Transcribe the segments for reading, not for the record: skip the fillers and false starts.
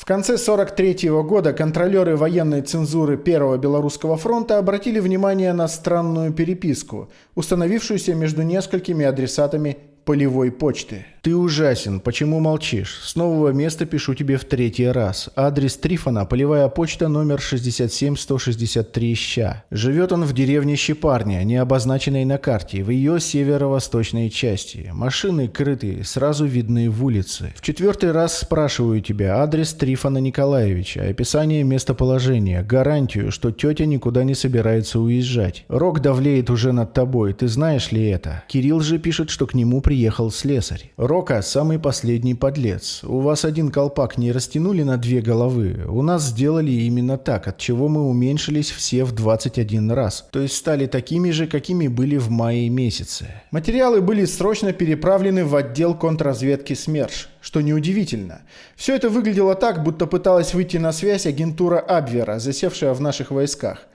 конце 1943 года контролеры военной цензуры Первого Белорусского фронта обратили внимание на странную переписку, установившуюся между несколькими адресатами полевой почты. «Ты ужасен. Почему молчишь? С нового места пишу тебе в 3-й раз. Адрес Трифона, полевая почта номер 67163 Ща. Живет он в деревне Щепарня, не обозначенной на карте, в ее северо-восточной части. Машины крытые, сразу видны в улице. В 4-й раз спрашиваю тебя адрес Трифона Николаевича, описание местоположения, гарантию, что тетя никуда не собирается уезжать. Рок давлеет уже над тобой, ты знаешь ли это? Кирилл же пишет, что к нему приехал слесарь. Рока самый последний подлец. У вас один колпак не растянули на 2 головы. У нас сделали именно так, от чего мы уменьшились все в 21 раз. То есть стали такими же, какими были в мае месяце. Материалы были срочно переправлены в отдел контрразведки СМЕРШ, что неудивительно. Все это выглядело так, будто пыталась выйти на связь агентура Абвера, засевшая в наших войсках.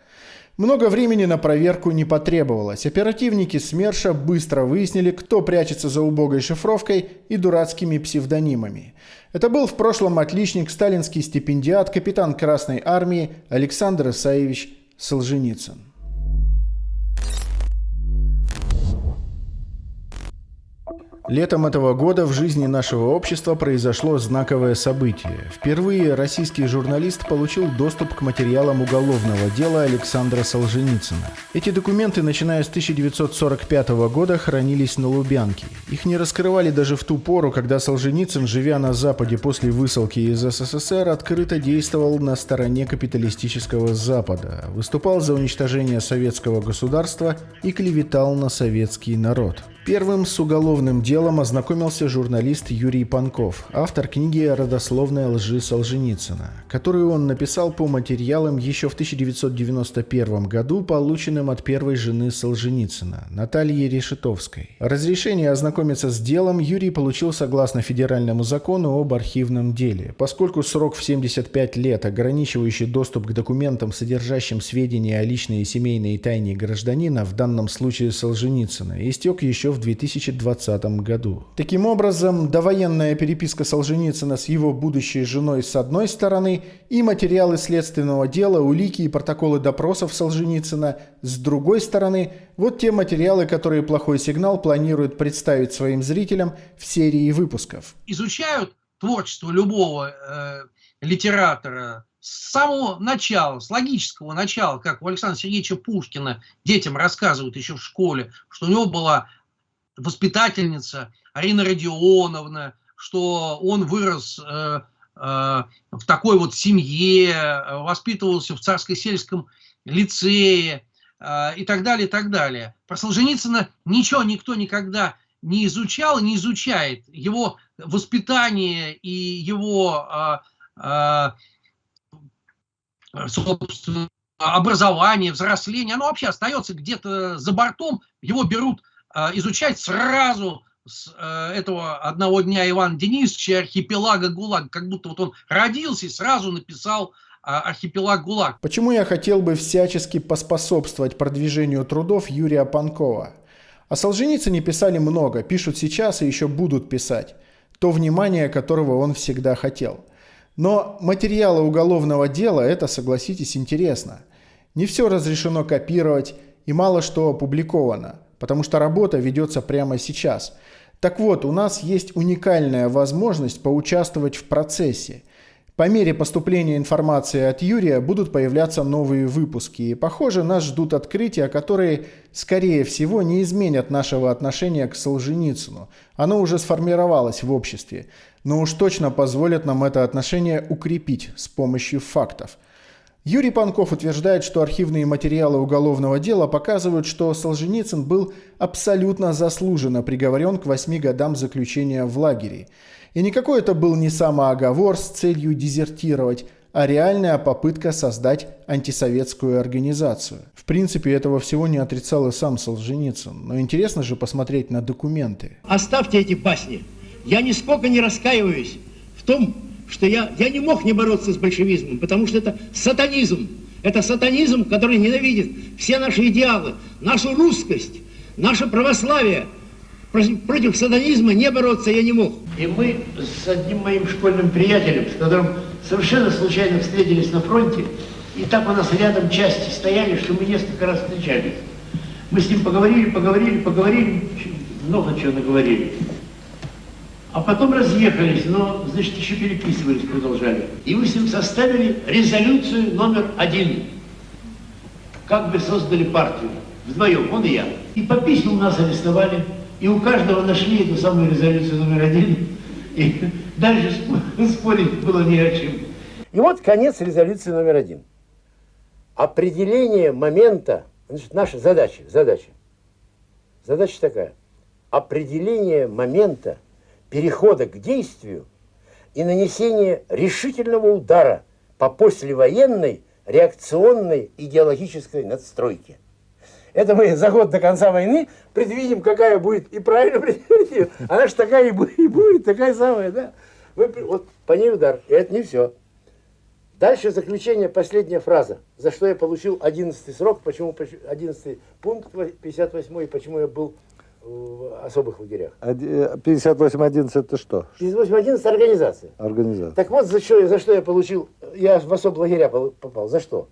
Много времени на проверку не потребовалось. Оперативники СМЕРШа быстро выяснили, кто прячется за убогой шифровкой и дурацкими псевдонимами. Это был в прошлом отличник, сталинский стипендиат, капитан Красной Армии Александр Исаевич Солженицын. Летом этого года в жизни нашего общества произошло знаковое событие. Впервые российский журналист получил доступ к материалам уголовного дела Александра Солженицына. Эти документы, начиная с 1945 года, хранились на Лубянке. Их не раскрывали даже в ту пору, когда Солженицын, живя на Западе после высылки из СССР, открыто действовал на стороне капиталистического Запада, выступал за уничтожение советского государства и клеветал на советский народ. Первым с уголовным делом ознакомился журналист Юрий Панков, автор книги «Родословная лжи Солженицына», которую он написал по материалам еще в 1991 году, полученным от первой жены Солженицына, Натальи Решетовской. Разрешение ознакомиться с делом Юрий получил согласно федеральному закону об архивном деле. Поскольку срок в 75 лет, ограничивающий доступ к документам, содержащим сведения о личной и семейной тайне гражданина, в данном случае Солженицына, истек еще в 2020 году. Таким образом, довоенная переписка Солженицына с его будущей женой с одной стороны и материалы следственного дела, улики и протоколы допросов Солженицына с другой стороны – вот те материалы, которые «Плохой сигнал» планирует представить своим зрителям в серии выпусков. Изучают творчество любого литератора с самого начала, с логического начала, как у Александра Сергеевича Пушкина детям рассказывают еще в школе, что у него была воспитательница Арина Родионовна, что он вырос в такой вот семье, воспитывался в Царско-сельском лицее и так далее, и так далее. Про Солженицына ничего никто никогда не изучал и не изучает. Его воспитание и его собственно, образование, взросление, оно вообще остается где-то за бортом, его берут изучать сразу с этого одного дня Ивана Денисовича архипелага ГУЛАГ, как будто вот он родился и сразу написал архипелаг ГУЛАГ. Почему я хотел бы всячески поспособствовать продвижению трудов Юрия Панкова? О Солженицыне писали много, пишут сейчас и еще будут писать. То внимание, которого он всегда хотел. Но материалы уголовного дела – это, согласитесь, интересно. Не все разрешено копировать и мало что опубликовано, потому что работа ведется прямо сейчас. Так вот, у нас есть уникальная возможность поучаствовать в процессе. По мере поступления информации от Юрия будут появляться новые выпуски, и, похоже, нас ждут открытия, которые, скорее всего, не изменят нашего отношения к Солженицыну. Оно уже сформировалось в обществе, но уж точно позволят нам это отношение укрепить с помощью фактов. Юрий Панков утверждает, что архивные материалы уголовного дела показывают, что Солженицын был абсолютно заслуженно приговорен к 8 годам заключения в лагере. И никакой это был не самооговор с целью дезертировать, а реальная попытка создать антисоветскую организацию. В принципе, этого всего не отрицал и сам Солженицын. Но интересно же посмотреть на документы. Оставьте эти басни. Я нисколько не раскаиваюсь в том, что я не мог не бороться с большевизмом, потому что это сатанизм. Это сатанизм, который ненавидит все наши идеалы, нашу русскость, наше православие. Против сатанизма не бороться я не мог. И мы с одним моим школьным приятелем, с которым совершенно случайно встретились на фронте, и так у нас рядом части стояли, что мы несколько раз встречались. Мы с ним поговорили, много чего наговорили. А потом разъехались, но, значит, еще переписывались, продолжали. И мы с ним составили резолюцию номер 1. Как бы создали партию. Вдвоем, он и я. И по письмам нас арестовали, и у каждого нашли эту самую резолюцию номер 1. И дальше спорить было не о чем. И вот конец резолюции номер 1. Определение момента, значит, наша задача такая. Определение момента перехода к действию и нанесение решительного удара по послевоенной реакционной идеологической надстройке. Это мы за год до конца войны предвидим, какая будет, и правильно предвидим. Она же такая и будет, такая самая, да. Вот по ней удар, и это не все. Дальше заключение, последняя фраза. За что я получил 11-й срок, почему 11-й пункт 58-й, и почему я был в особых лагерях. 58.11 это что? 58.11 организация. Организация. Так вот, за что я получил, я в особые лагеря попал. За что?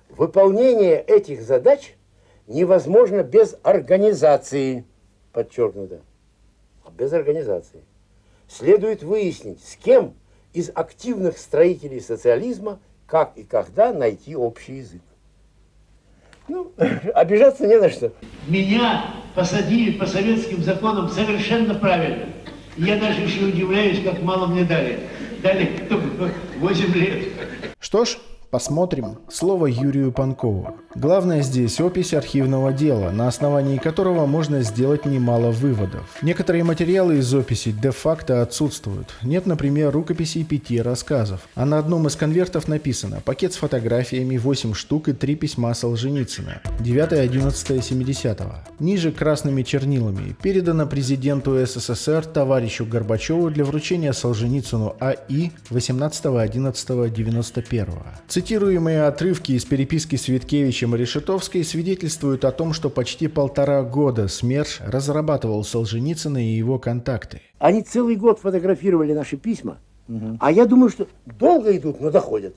Выполнение этих задач невозможно без организации. Подчеркнуто. Без организации. Следует выяснить, с кем из активных строителей социализма, как и когда найти общий язык. Ну, обижаться не на что. Меня посадили по советским законам совершенно правильно. И я даже еще удивляюсь, как мало мне дали. Дали 8 лет. Что ж, посмотрим. Слово Юрию Панкову. Главное здесь опись архивного дела, на основании которого можно сделать немало выводов. Некоторые материалы из описи де-факто отсутствуют. Нет, например, рукописей 5 рассказов. А на одном из конвертов написано: пакет с фотографиями, 8 штук и 3 письма Солженицына. 9-11-70. Ниже красными чернилами. Передано президенту СССР товарищу Горбачеву для вручения Солженицыну А.И. 18-11-91. Цитируемые отрывки из переписки с Виткевичем и Решетовской свидетельствуют о том, что почти 1,5 года СМЕРШ разрабатывал Солженицына и его контакты. Они целый год фотографировали наши письма, а я думаю, что долго идут, но доходят.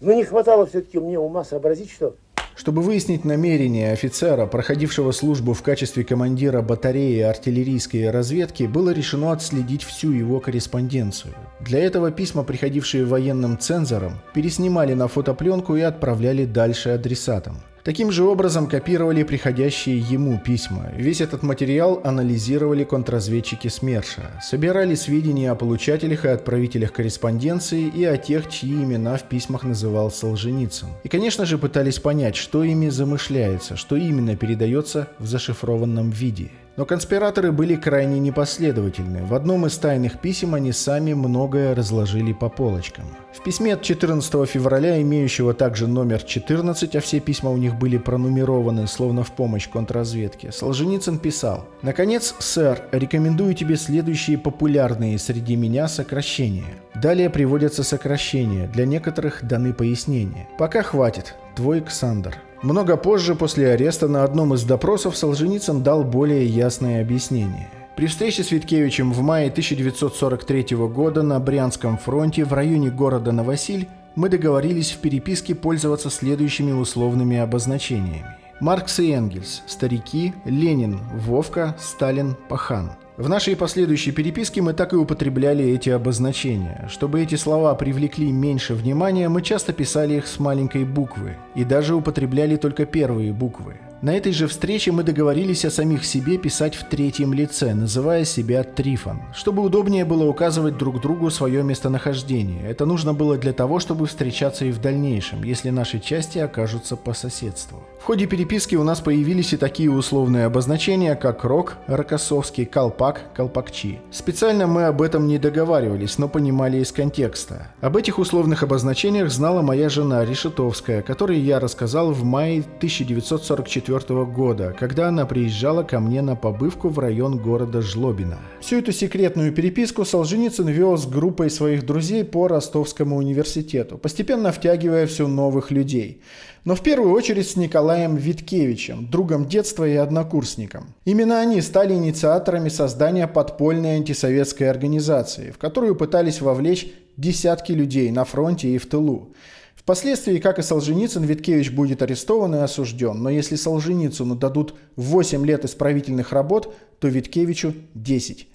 Но не хватало все-таки мне ума сообразить, что... Чтобы выяснить намерения офицера, проходившего службу в качестве командира батареи артиллерийской разведки, было решено отследить всю его корреспонденцию. Для этого письма, приходившие военным цензорам, переснимали на фотопленку и отправляли дальше адресатам. Таким же образом копировали приходящие ему письма. Весь этот материал анализировали контрразведчики СМЕРШа, собирали сведения о получателях и отправителях корреспонденции и о тех, чьи имена в письмах называл Солженицын. И, конечно же, пытались понять, что ими замышляется, что именно передается в зашифрованном виде. Но конспираторы были крайне непоследовательны. В одном из тайных писем они сами многое разложили по полочкам. В письме от 14 февраля, имеющего также номер 14, а все письма у них были пронумерованы, словно в помощь контрразведке, Солженицын писал: «Наконец, сэр, рекомендую тебе следующие популярные среди меня сокращения». Далее приводятся сокращения, для некоторых даны пояснения. Пока хватит. Твой Ксандр. Много позже, после ареста, на одном из допросов Солженицын дал более ясное объяснение. При встрече с Виткевичем в мае 1943 года на Брянском фронте в районе города Новосиль мы договорились в переписке пользоваться следующими условными обозначениями. Маркс и Энгельс, старики, Ленин, Вовка, Сталин, Пахан. В нашей последующей переписке мы так и употребляли эти обозначения. Чтобы эти слова привлекли меньше внимания, мы часто писали их с маленькой буквы и даже употребляли только первые буквы. На этой же встрече мы договорились о самих себе писать в третьем лице, называя себя Трифон, чтобы удобнее было указывать друг другу свое местонахождение. Это нужно было для того, чтобы встречаться и в дальнейшем, если наши части окажутся по соседству. В ходе переписки у нас появились и такие условные обозначения, как Рок, Рокоссовский, Колпак, Колпакчи. Специально мы об этом не договаривались, но понимали из контекста. Об этих условных обозначениях знала моя жена Решетовская, которой я рассказал в мае 1944 1934 года, когда она приезжала ко мне на побывку в район города Жлобино. Всю эту секретную переписку Солженицын вел с группой своих друзей по Ростовскому университету, постепенно втягивая все новых людей. Но в первую очередь с Николаем Виткевичем, другом детства и однокурсником. Именно они стали инициаторами создания подпольной антисоветской организации, в которую пытались вовлечь десятки людей на фронте и в тылу. Впоследствии, как и Солженицын, Виткевич будет арестован и осужден, но если Солженицыну дадут 8 лет исправительных работ, то Виткевичу 10.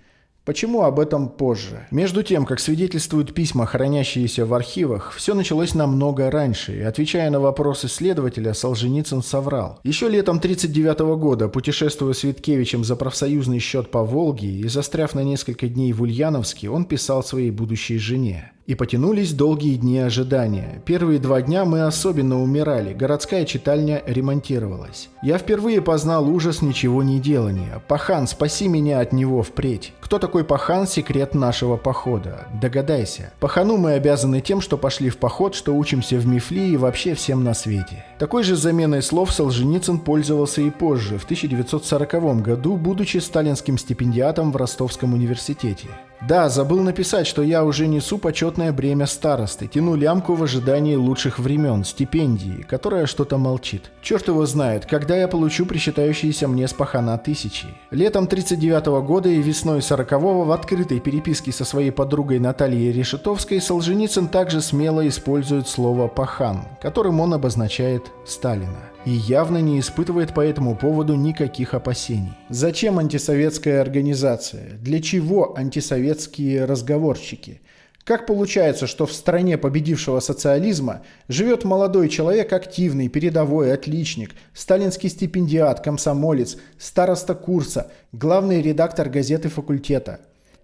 Почему, об этом позже. Между тем, как свидетельствуют письма, хранящиеся в архивах, все началось намного раньше, и, отвечая на вопросы следователя, Солженицын соврал. Еще летом 1939 года, путешествуя с Виткевичем за профсоюзный счет по Волге и застряв на несколько дней в Ульяновске, он писал своей будущей жене. И потянулись долгие дни ожидания. Первые 2 дня мы особенно умирали, городская читальня ремонтировалась. Я впервые познал ужас ничего не делания. Пахан, спаси меня от него впредь. Кто такой Пахан – секрет нашего похода. Догадайся. Пахану мы обязаны тем, что пошли в поход, что учимся в Мифли и вообще всем на свете. Такой же заменой слов Солженицын пользовался и позже, в 1940 году, будучи сталинским стипендиатом в Ростовском университете. Да, забыл написать, что я уже несу почетное бремя старосты, тяну лямку в ожидании лучших времен, стипендии, которая что-то молчит. Черт его знает, когда я получу причитающиеся мне с Пахана 1000. Летом 1939 года и весной 1940 в открытой переписке со своей подругой Натальей Решетовской Солженицын также смело использует слово «пахан», которым он обозначает Сталина. И явно не испытывает по этому поводу никаких опасений. Зачем антисоветская организация? Для чего антисоветские разговорщики? Как получается, что в стране победившего социализма живет молодой человек, активный, передовой, отличник, сталинский стипендиат, комсомолец, староста курса, главный редактор газеты факультета,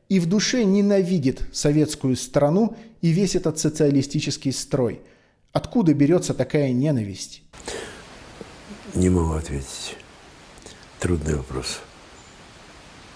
и в душе ненавидит советскую страну и весь этот социалистический строй? Откуда берется такая ненависть? Не могу ответить. Трудный вопрос.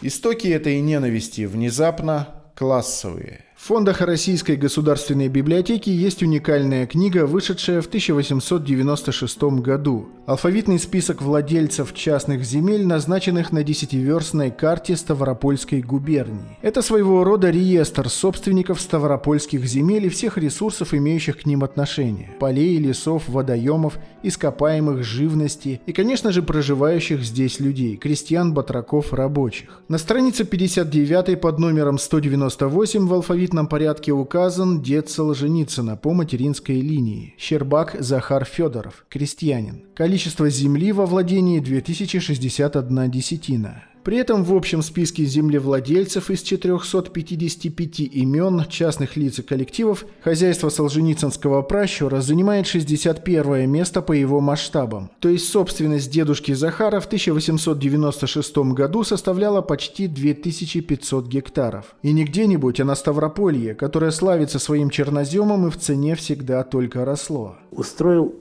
Истоки этой ненависти внезапно классовые. В фондах Российской государственной библиотеки есть уникальная книга, вышедшая в 1896 году. Алфавитный список владельцев частных земель, назначенных на 10-верстной карте Ставропольской губернии. Это своего рода реестр собственников ставропольских земель и всех ресурсов, имеющих к ним отношение. Полей, лесов, водоемов, ископаемых, живности и, конечно же, проживающих здесь людей, крестьян, батраков, рабочих. На странице 59 под номером 198 в алфавитном порядке указан дед Солженицына по материнской линии. Щербак Захар Федоров, крестьянин. Количество земли во владении 2061 десятина. При этом в общем списке землевладельцев из 455 имен частных лиц и коллективов хозяйство Солженицынского пращура занимает 61 место по его масштабам. То есть собственность дедушки Захара в 1896 году составляла почти 2500 гектаров. И не где-нибудь, а на Ставрополье, которое славится своим черноземом и в цене всегда только росло. Устроил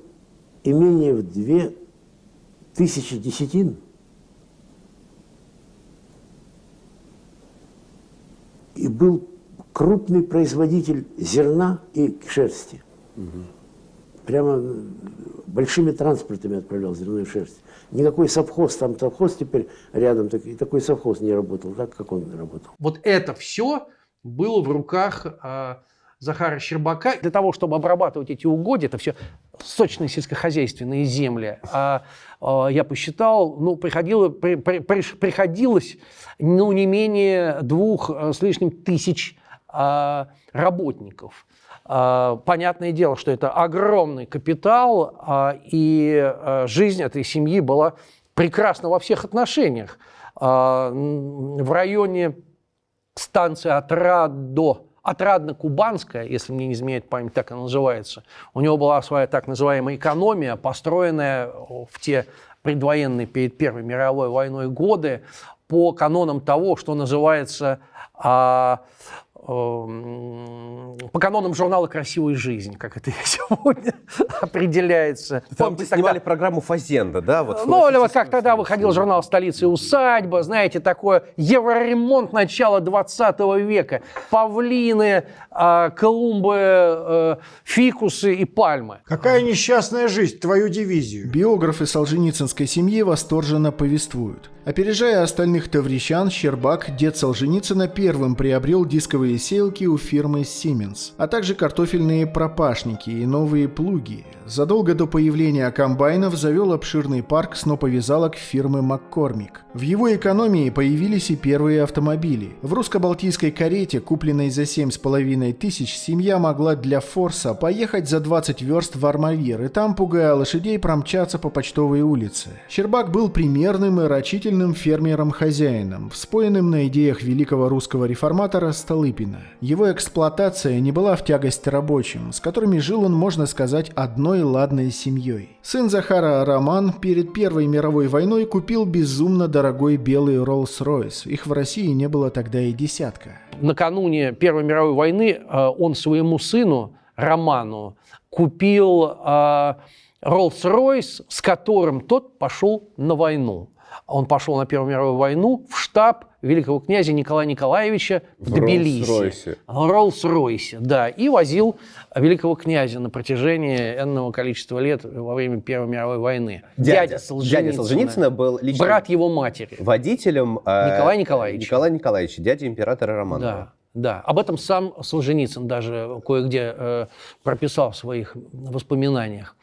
имение в 2000 десятин. И был крупный производитель зерна и шерсти. Прямо большими транспортами отправлял зерно и шерсть. Никакой совхоз, там совхоз теперь рядом, такой совхоз не работал, так как он работал. Вот это все было в руках Захара Щербака. Для того, чтобы обрабатывать эти угодья, это все сочные сельскохозяйственные земли, я посчитал, приходилось не менее 2 с лишним тысяч работников. Понятное дело, что это огромный капитал, и жизнь этой семьи была прекрасна во всех отношениях. В районе станции Отрадно-Кубанская, если мне не изменяет память, так она называется, у него была своя так называемая экономия, построенная в те предвоенные перед Первой мировой войной годы по канонам того, что называется по канонам журнала «Красивая жизнь», как это сегодня определяется. Там вы снимали программу «Фазенда», да? Вот ну, или вот как тогда выходил журнал «Столица и усадьба», знаете, такое евроремонт начала 20 века, павлины, клумбы, фикусы и пальмы. Какая несчастная жизнь, твою дивизию. Биографы Солженицынской семьи восторженно повествуют. Опережая остальных тавричан, Щербак, дед Солженицына, первым приобрел дисковые сеялки у фирмы Siemens, а также картофельные пропашники и новые плуги. Задолго до появления комбайнов завел обширный парк сноповязалок фирмы Маккормик. В его экономии появились и первые автомобили. В русско-балтийской карете, купленной за 7,5 тысяч, семья могла для форса поехать за 20 верст в Армавир и там, пугая лошадей, промчаться по Почтовой улице. Щербак был примерным и рачительным фермером-хозяином, вспоенным на идеях великого русского реформатора Столыпина. Его эксплуатация не была в тягость рабочим, с которыми жил он, можно сказать, одной ладной семьей. Сын Захара Роман перед Первой мировой войной купил безумно дорогой белый Роллс-Ройс. Их в России не было тогда и десятка. Накануне Первой мировой войны он своему сыну Роману купил Роллс-Ройс, с которым тот пошел на войну. Он пошел на Первую мировую войну в штаб великого князя Николая Николаевича в Тбилиси. Роллс-Ройсе, да, и возил великого князя на протяжении энного количества лет во время Первой мировой войны. Дядя Солженицына был лично брат его матери. Водителем Николая Николаевича. дядя императора Романова. Да. Да, об этом сам Солженицын даже кое-где прописал в своих воспоминаниях.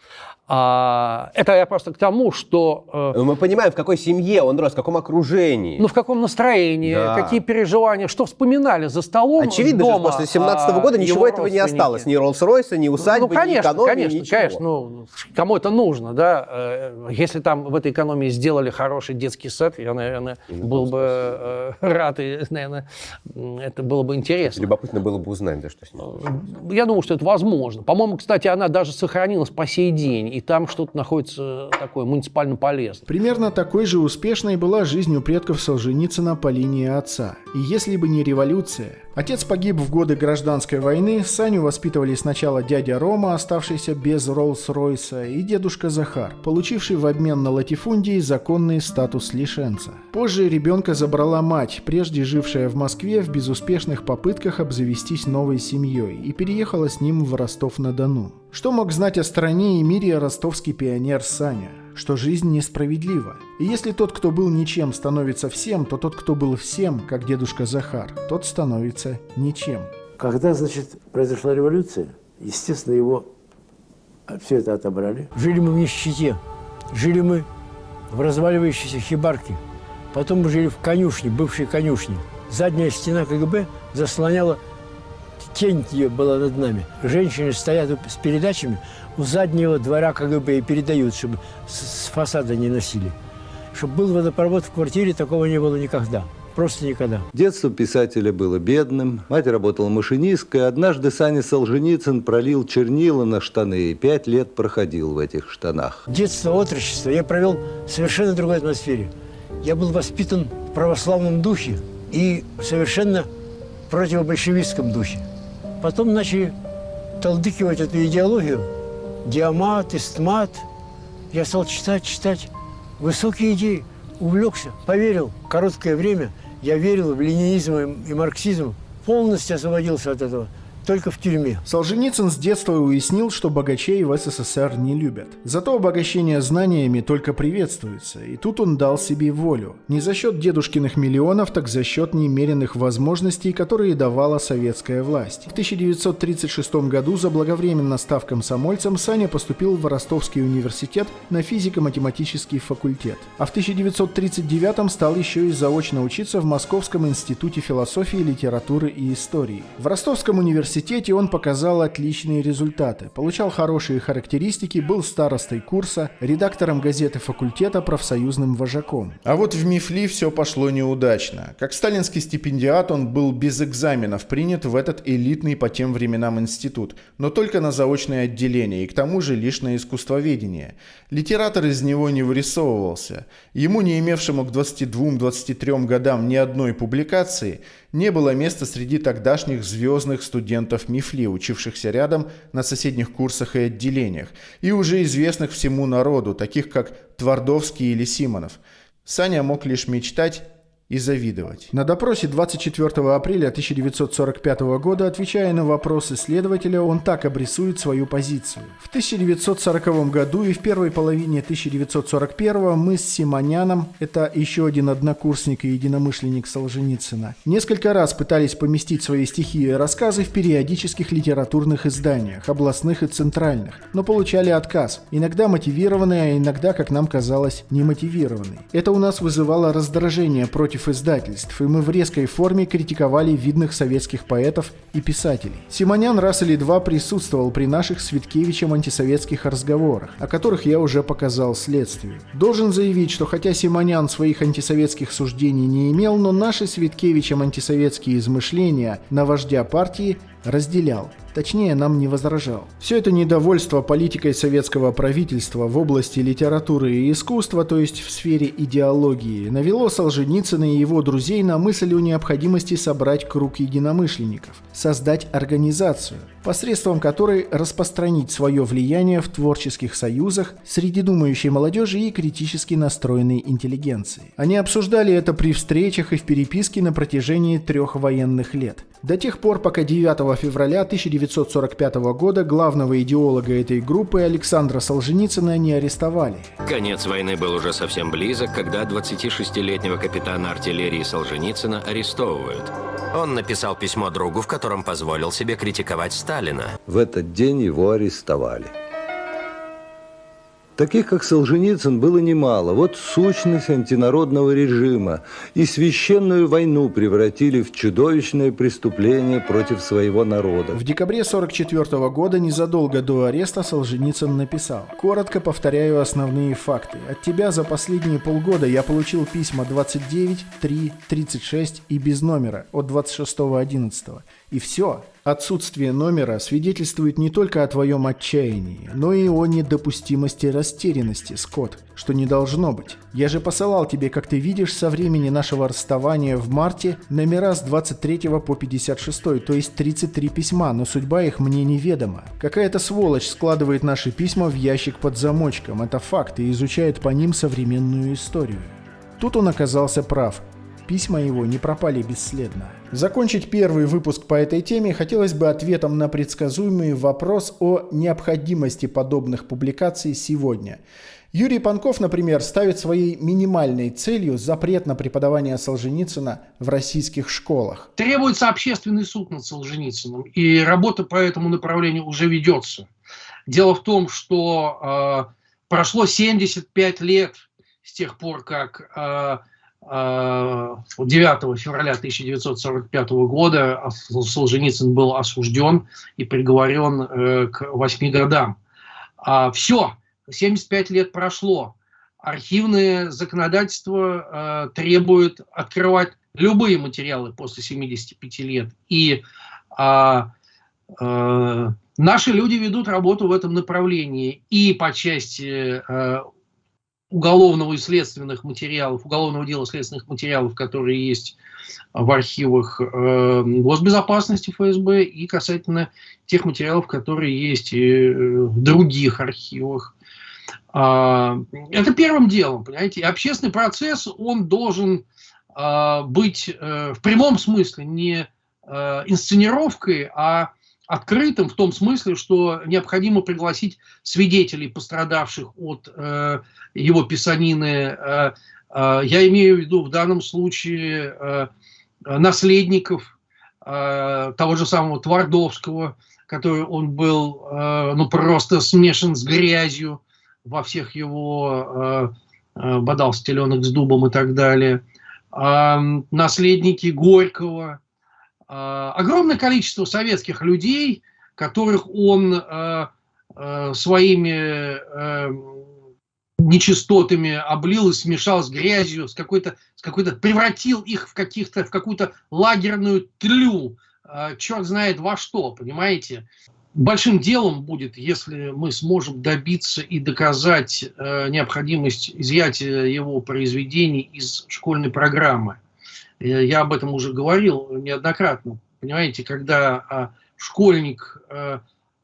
Это я просто к тому, что... Мы понимаем, в какой семье он рос, в каком окружении. Ну, в каком настроении, да. Какие переживания, что вспоминали за столом очевидно, дома. После 17-го года ничего этого не осталось. Ни Роллс-Ройса, ни усадьбы, ни экономии, ничего. Конечно, ну, кому это нужно, да. Если там в этой экономии сделали хороший детский сад, я, наверное, был бы рад, и, наверное, это было бы интересно. Любопытно было бы узнать, да, что с ним. Я думаю, что это возможно. По-моему, кстати, она даже сохранилась по сей день. И там что-то находится такое муниципально полезное. Примерно такой же успешной была жизнь у предков Солженицына по линии отца. И если бы не революция... Отец погиб в годы гражданской войны, Саню воспитывали сначала дядя Рома, оставшийся без Роллс-Ройса, и дедушка Захар, получивший в обмен на латифундии законный статус лишенца. Позже ребенка забрала мать, прежде жившая в Москве в безуспешных попытках обзавестись новой семьей, и переехала с ним в Ростов-на-Дону. Что мог знать о стране и мире ростовский пионер Саня? Что жизнь несправедлива. И если тот, кто был ничем, становится всем, то тот, кто был всем, как дедушка Захар, тот становится ничем. Когда, значит, произошла революция, естественно, его все это отобрали. Жили мы в нищете, жили мы в разваливающейся хибарке, потом мы жили в конюшне, бывшей конюшне. Задняя стена КГБ заслоняла, тень ее была над нами. Женщины стоят с передачами у заднего двора КГБ и передают, чтобы с фасада не носили. Чтобы был водопровод в квартире, такого не было никогда. Просто никогда. Детство писателя было бедным, мать работала машинисткой. Однажды Саня Солженицын пролил чернила на штаны и 5 лет проходил в этих штанах. Детство, отрочество я провел в совершенно другой атмосфере. Я был воспитан в православном духе и совершенно противобольшевистском духе. Потом начали толдыкивать эту идеологию. Диамат, истмат. Я стал читать высокие идеи. Увлекся, поверил. Короткое время я верил в ленинизм и марксизм. Полностью освободился от этого. Только в тюрьме. Солженицын с детства уяснил, что богачей в СССР не любят. Зато обогащение знаниями только приветствуется, и тут он дал себе волю. Не за счет дедушкиных миллионов, так за счет немеренных возможностей, которые давала советская власть. В 1936 году заблаговременно став комсомольцем, Саня поступил в Ростовский университет на физико-математический факультет. А в 1939 стал еще и заочно учиться в Московском институте философии, литературы и истории. В Ростовском университете он показал отличные результаты, получал хорошие характеристики, был старостой курса, редактором газеты факультета, профсоюзным вожаком. А вот в МИФЛИ все пошло неудачно. Как сталинский стипендиат он был без экзаменов принят в этот элитный по тем временам институт, но только на заочное отделение и к тому же лишь на искусствоведение. Литератор из него не вырисовывался. Ему, не имевшему к 22-23 годам ни одной публикации, не было места среди тогдашних звездных студентов МИФЛИ, учившихся рядом на соседних курсах и отделениях, и уже известных всему народу, таких как Твардовский или Симонов. Саня мог лишь мечтать и завидовать. На допросе 24 апреля 1945 года, отвечая на вопросы следователя, он так обрисует свою позицию. В 1940 году и в первой половине 1941 мы с Симоняном, это еще один однокурсник и единомышленник Солженицына, несколько раз пытались поместить свои стихи и рассказы в периодических литературных изданиях, областных и центральных, но получали отказ, иногда мотивированный, а иногда, как нам казалось, немотивированный. Это у нас вызывало раздражение против издательств, и мы в резкой форме критиковали видных советских поэтов и писателей. Симонян раз или два присутствовал при наших с Виткевичем антисоветских разговорах, о которых я уже показал следствию. Должен заявить, что хотя Симонян своих антисоветских суждений не имел, но наши с Виткевичем антисоветские измышления на вождя партии разделял. Точнее, нам не возражал. Все это недовольство политикой советского правительства в области литературы и искусства, то есть в сфере идеологии, навело Солженицына и его друзей на мысль о необходимости собрать круг единомышленников, создать организацию, посредством которой распространить свое влияние в творческих союзах среди думающей молодежи и критически настроенной интеллигенции. Они обсуждали это при встречах и в переписке на протяжении 3 военных лет. До тех пор, пока 9 февраля 1945 года главного идеолога этой группы Александра Солженицына не арестовали. Конец войны был уже совсем близок, когда 26-летнего капитана артиллерии Солженицына арестовывают. Он написал письмо другу, в котором позволил себе критиковать Сталина. В этот день его арестовали. Таких, как Солженицын, было немало. Вот сущность антинародного режима. И священную войну превратили в чудовищное преступление против своего народа. В декабре 1944 года, незадолго до ареста, Солженицын написал: «Коротко повторяю основные факты. От тебя за последние полгода я получил письма 29, 3, 36 и без номера от 26.11. И все. Отсутствие номера свидетельствует не только о твоем отчаянии, но и о недопустимости растерянности, Скотт, что не должно быть. Я же посылал тебе, как ты видишь, со времени нашего расставания в марте номера с 23 по 56, то есть 33 письма, но судьба их мне неведома. Какая-то сволочь складывает наши письма в ящик под замочком, это факт, и изучает по ним современную историю». Тут он оказался прав. Письма его не пропали бесследно. Закончить первый выпуск по этой теме хотелось бы ответом на предсказуемый вопрос о необходимости подобных публикаций сегодня. Юрий Панков, например, ставит своей минимальной целью запрет на преподавание Солженицына в российских школах. Требуется общественный суд над Солженицыным, и работа по этому направлению уже ведется. Дело в том, что прошло 75 лет с тех пор, как 9 февраля 1945 года Солженицын был осужден и приговорен к 8 годам. Все, 75 лет прошло. Архивное законодательство требует открывать любые материалы после 75 лет. И наши люди ведут работу в этом направлении и по части уголовного и следственных материалов, уголовного дела следственных материалов, которые есть в архивах госбезопасности ФСБ, и касательно тех материалов, которые есть в других архивах. Это первым делом, понимаете. И общественный процесс, он должен быть в прямом смысле не инсценировкой, а открытым в том смысле, что необходимо пригласить свидетелей, пострадавших от его писанины. Я имею в виду в данном случае наследников того же самого Твардовского, который он был просто смешан с грязью во всех его «Бодался теленок с дубом» и так далее. Наследники Горького. Огромное количество советских людей, которых он своими нечистотами облил и смешал с грязью, превратил их в какую-то лагерную тлю, черт знает во что, понимаете? Большим делом будет, если мы сможем добиться и доказать необходимость изъятия его произведений из школьной программы. Я об этом уже говорил неоднократно. Понимаете, когда школьник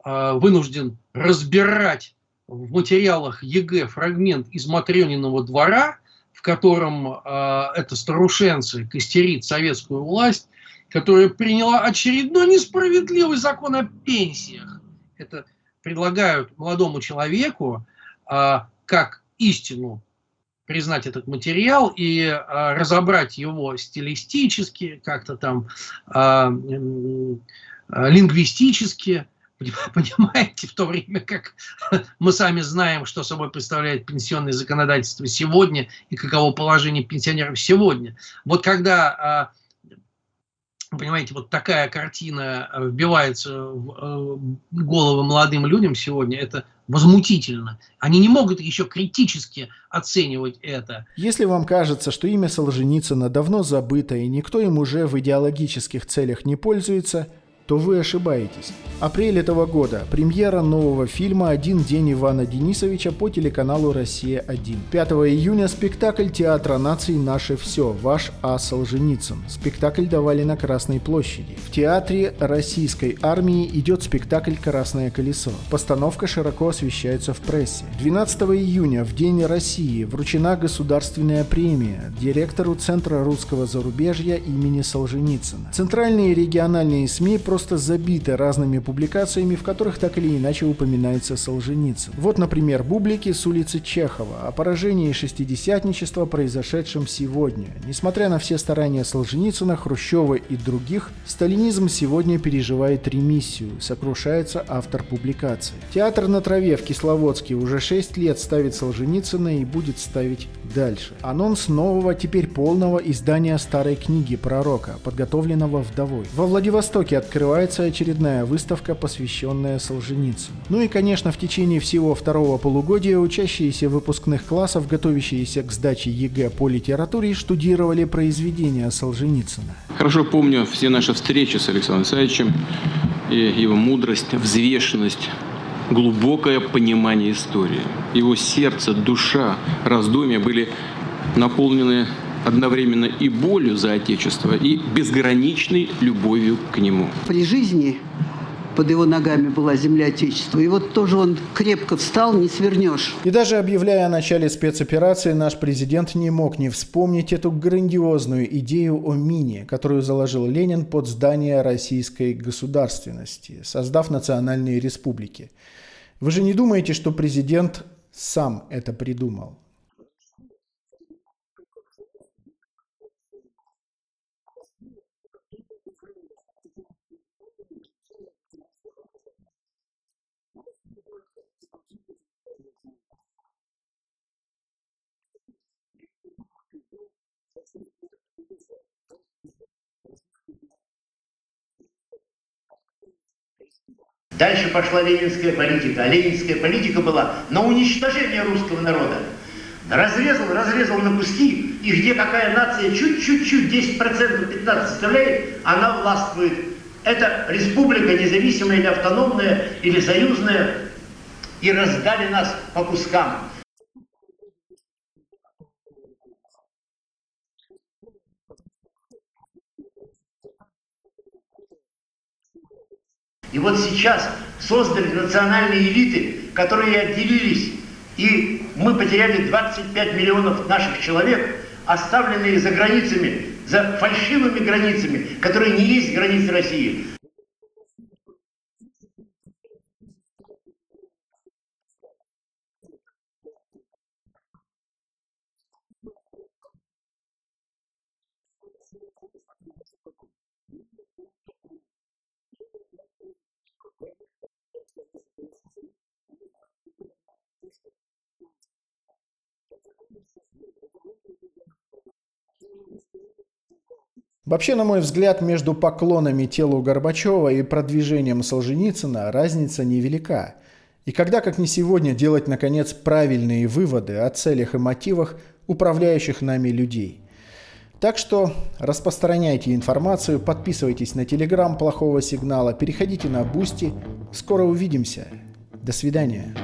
вынужден разбирать в материалах ЕГЭ фрагмент из Матрёниного двора, в котором эта старушенция костерит советскую власть, которая приняла очередной несправедливый закон о пенсиях. Это предлагают молодому человеку как истину признать этот материал и разобрать его стилистически, как-то там лингвистически, понимаете, в то время как мы сами знаем, что собой представляет пенсионное законодательство сегодня и каково положение пенсионеров сегодня. Вот когда, понимаете, вот такая картина вбивается в головы молодым людям сегодня, это возмутительно. Они не могут еще критически оценивать это. Если вам кажется, что имя Солженицына давно забыто и никто им уже в идеологических целях не пользуется, то вы ошибаетесь. Апрель этого года. Премьера нового фильма «Один день Ивана Денисовича» по телеканалу «Россия-1». 5 июня спектакль Театра наций «Наше все. Ваш А. Солженицын». Спектакль давали на Красной площади. В Театре Российской армии идет спектакль «Красное колесо». Постановка широко освещается в прессе. 12 июня, в День России, вручена государственная премия директору Центра русского зарубежья имени Солженицына. Центральные и региональные СМИ просто забиты разными публикациями, в которых так или иначе упоминается Солженицын. Вот, например, бублики с улицы Чехова о поражении шестидесятничества, произошедшем сегодня. Несмотря на все старания Солженицына, Хрущева и других, сталинизм сегодня переживает ремиссию, сокрушается автор публикации. Театр на траве в Кисловодске уже 6 лет ставит Солженицына и будет ставить дальше. Анонс нового, теперь полного издания старой книги пророка, подготовленного вдовой. Во Владивостоке открывается очередная выставка, посвященная Солженицыну. Ну и, конечно, в течение всего второго полугодия учащиеся выпускных классов, готовящиеся к сдаче ЕГЭ по литературе, штудировали произведения Солженицына. Хорошо помню все наши встречи с Александром Александровичем, и его мудрость, взвешенность, глубокое понимание истории. Его сердце, душа, раздумья были наполнены одновременно и болью за Отечество, и безграничной любовью к нему. При жизни под его ногами была земля Отечества. И вот тоже он крепко встал, не свернешь. И даже объявляя о начале спецоперации, наш президент не мог не вспомнить эту грандиозную идею о мине, которую заложил Ленин под здание российской государственности, создав национальные республики. Вы же не думаете, что президент сам это придумал? Дальше пошла ленинская политика. А ленинская политика была на уничтожение русского народа. Разрезал на куски, и где какая нация чуть-чуть, 10%, 15% составляет, она властвует. Это республика независимая или автономная, или союзная, и раздали нас по кускам. И вот сейчас создали национальные элиты, которые отделились, и мы потеряли 25 миллионов наших человек, оставленные за границами, за фальшивыми границами, которые не есть границы России. Вообще, на мой взгляд, между поклонами телу Горбачева и продвижением Солженицына разница невелика. И когда, как не сегодня, делать, наконец, правильные выводы о целях и мотивах управляющих нами людей? Так что распространяйте информацию, подписывайтесь на Telegram плохого сигнала, переходите на Boosty. Скоро увидимся. До свидания.